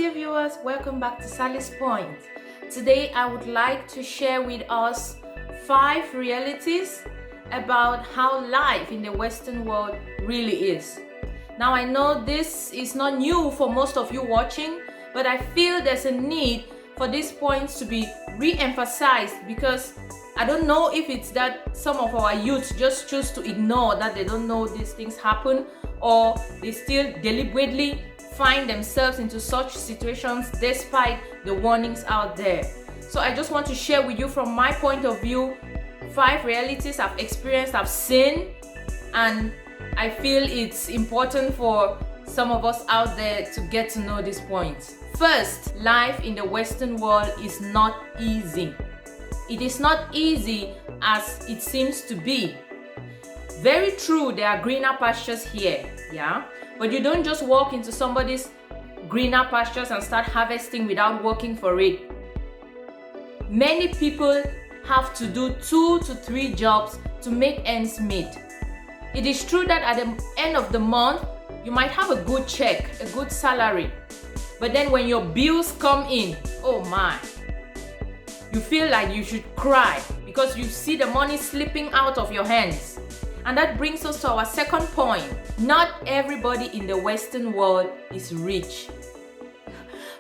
dear viewers, welcome back to Sally's Point. Today I would like to share with us 5 realities about how life in the Western world really is. Now I know this is not new for most of you watching, but I feel there's a need for these points to be re-emphasized because I don't know if it's that some of our youth just choose to ignore that they don't know these things happen, or they still deliberately find themselves into such situations despite the warnings out there. So I just want to share with you from my point of view 5 realities I've experienced, I've seen, and I feel it's important for some of us out there to get to know these points. First, life in the Western world is not easy. It is not easy as it seems to be. Very true, there are greener pastures here, yeah? But you don't just walk into somebody's greener pastures and start harvesting without working for it. Many people have to do 2 to 3 jobs to make ends meet. It is true that at the end of the month, you might have a good check, a good salary. But then when your bills come in, oh my, you feel like you should cry because you see the money slipping out of your hands. And that brings us to our second point. Not everybody in the Western world is rich.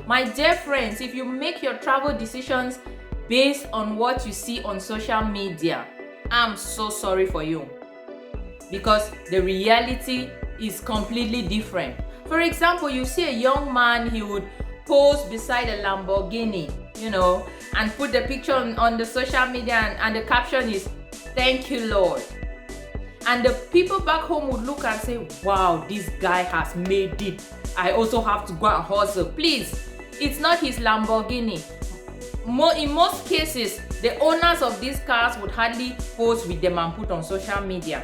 My dear friends, if you make your travel decisions based on what you see on social media, I'm so sorry for you. Because the reality is completely different. For example, you see a young man, he would pose beside a Lamborghini, and put the picture on the social media and the caption is, "Thank you, Lord." And the people back home would look and say, "Wow, this guy has made it. I also have to go and hustle." Please, it's not his Lamborghini. In most cases, the owners of these cars would hardly pose with them and put on social media.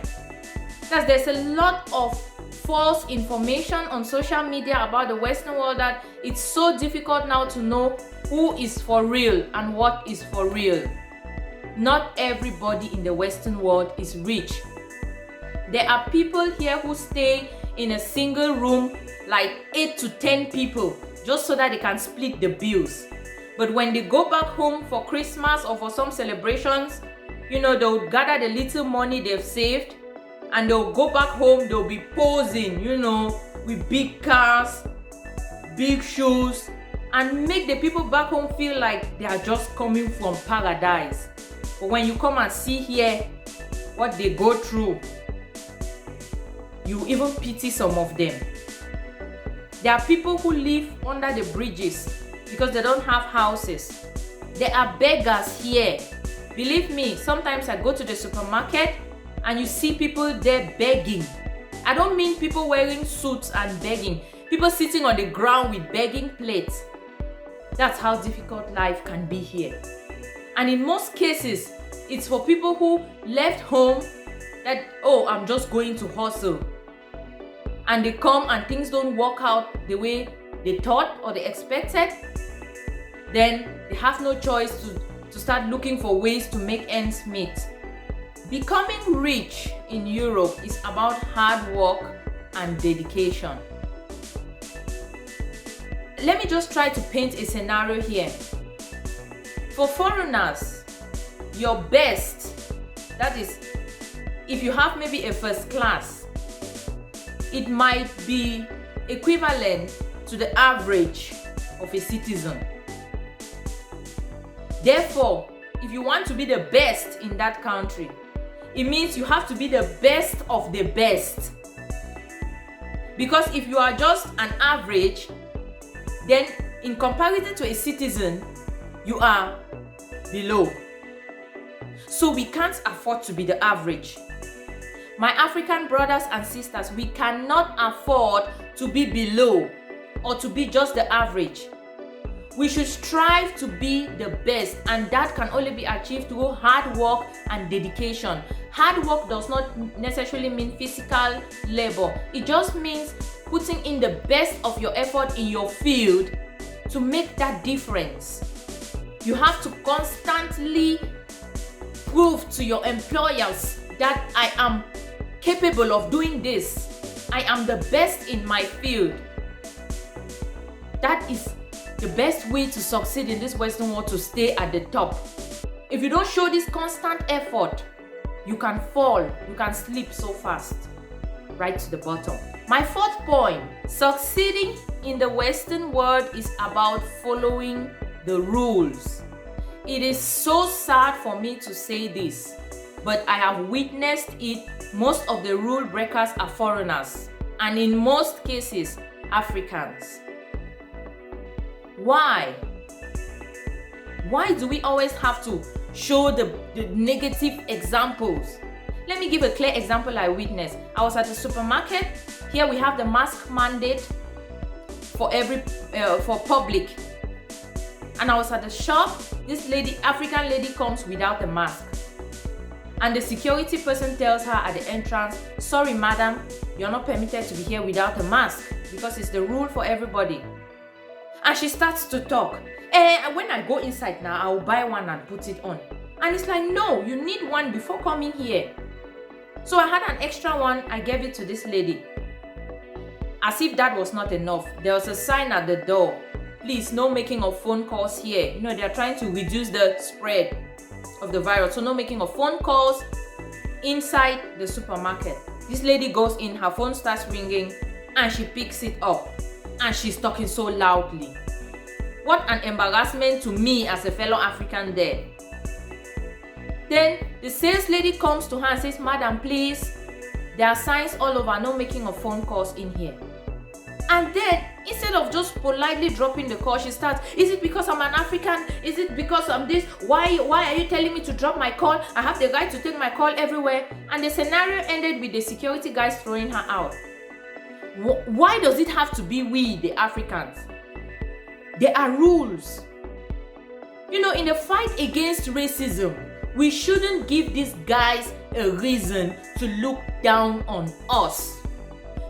Because there's a lot of false information on social media about the Western world that it's so difficult now to know who is for real and what is for real. Not everybody in the Western world is rich. There are people here who stay in a single room, like 8 to 10 people, just so that they can split the bills. But when they go back home for Christmas or for some celebrations, they'll gather the little money they've saved and they'll go back home, they'll be posing, with big cars, big shoes, and make the people back home feel like they are just coming from paradise. But when you come and see here what they go through, you even pity some of them. There are people who live under the bridges because they don't have houses. There are beggars here. Believe me, sometimes I go to the supermarket and you see people there begging. I don't mean people wearing suits and begging. People sitting on the ground with begging plates. That's how difficult life can be here. And in most cases, it's for people who left home that, oh, I'm just going to hustle. And they come and things don't work out the way they thought or they expected. Then they have no choice to start looking for ways to make ends meet. Becoming rich in Europe is about hard work and dedication. Let me just try to paint a scenario here. For foreigners, your best, that is, if you have maybe a first class, it might be equivalent to the average of a citizen. Therefore, if you want to be the best in that country, it means you have to be the best of the best. Because if you are just an average, then in comparison to a citizen, you are below. So we can't afford to be the average. My African brothers and sisters, we cannot afford to be below or to be just the average. We should strive to be the best, and that can only be achieved through hard work and dedication. Hard work does not necessarily mean physical labor. It just means putting in the best of your effort in your field to make that difference. You have to constantly prove to your employers that I am capable of doing this. I am the best in my field. That is the best way to succeed in this Western world, to stay at the top. If you don't show this constant effort, you can fall, you can slip so fast, right to the bottom. My fourth point, succeeding in the Western world is about following the rules. It is so sad for me to say this, but I have witnessed it. Most of the rule breakers are foreigners, and in most cases, Africans. Why? Why do we always have to show the negative examples? Let me give a clear example I witnessed. I was at the supermarket. Here we have the mask mandate for public. And I was at the shop. This lady, African lady, comes without the mask. And the security person tells her at the entrance, "Sorry, madam, you're not permitted to be here without a mask because it's the rule for everybody." And she starts to talk. When I go inside now, I will buy one and put it on. And it's like, no, you need one before coming here. So I had an extra one. I gave it to this lady. As if that was not enough, there was a sign at the door. "Please, no making of phone calls here." You know, they are trying to reduce the spread of the virus. So no making of phone calls inside the supermarket. This lady goes in, her phone starts ringing, and she picks it up. And she's talking so loudly. What an embarrassment to me as a fellow African there. Then the sales lady comes to her and says, "Madam, please, there are signs all over, no making of phone calls in here." And then, instead of just politely dropping the call, she starts, "Is it because I'm an African? Is it because I'm this? Why are you telling me to drop my call? I have the right to take my call everywhere." And the scenario ended with the security guys throwing her out. Why does it have to be we, the Africans? There are rules. You know, in the fight against racism, we shouldn't give these guys a reason to look down on us.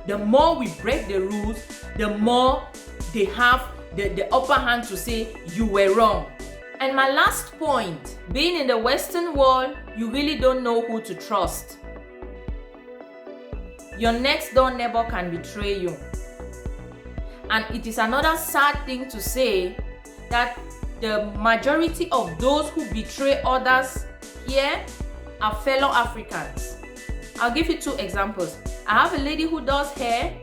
The more we break the rules, the more they have the upper hand to say you were wrong. And my last point, being in the Western world, you really don't know who to trust. Your next door neighbor can betray you. And it is another sad thing to say that the majority of those who betray others here are fellow Africans. I'll give you two examples. I have a lady who does hair,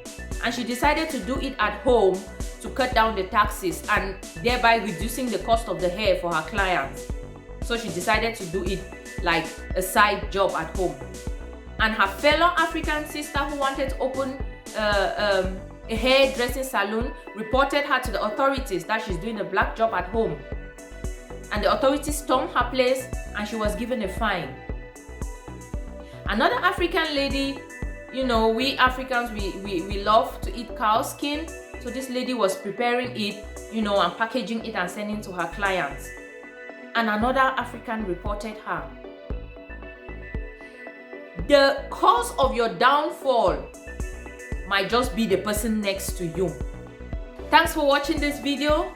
and she decided to do it at home to cut down the taxes and thereby reducing the cost of the hair for her clients. So she decided to do it like a side job at home. And her fellow African sister who wanted to open a hairdressing salon reported her to the authorities that she's doing a black job at home. And the authorities stormed her place and she was given a fine. Another African lady, you know, we Africans, we love to eat cow skin. So this lady was preparing it, you know, and packaging it and sending to her clients. And another African reported her. The cause of your downfall might just be the person next to you. Thanks for watching this video.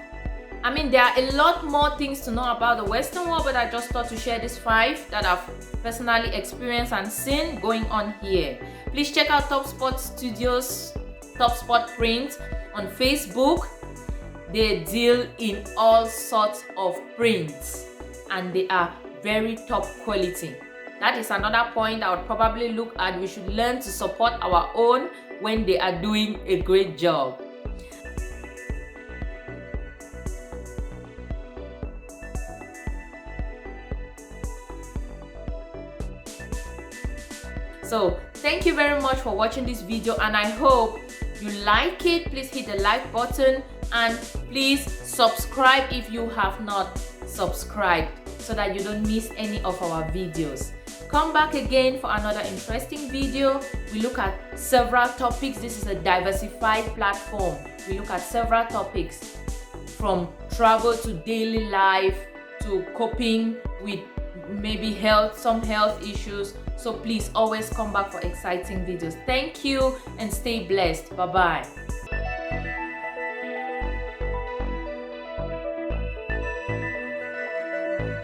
I mean, there are a lot more things to know about the Western world, but I just thought to share these 5 that I've personally experienced and seen going on here. Please check out Top Spot Studios, Top Spot Print on Facebook. They deal in all sorts of prints and they are very top quality. That is another point I would probably look at. We should learn to support our own when they are doing a great job. So thank you very much for watching this video, and I hope you like it. Please hit the like button and please subscribe if you have not subscribed so that you don't miss any of our videos. Come back again for another interesting video. We look at several topics. This is a diversified platform. We look at several topics from travel to daily life to coping with maybe some health issues. So please always come back for exciting videos. Thank you and stay blessed. Bye-bye.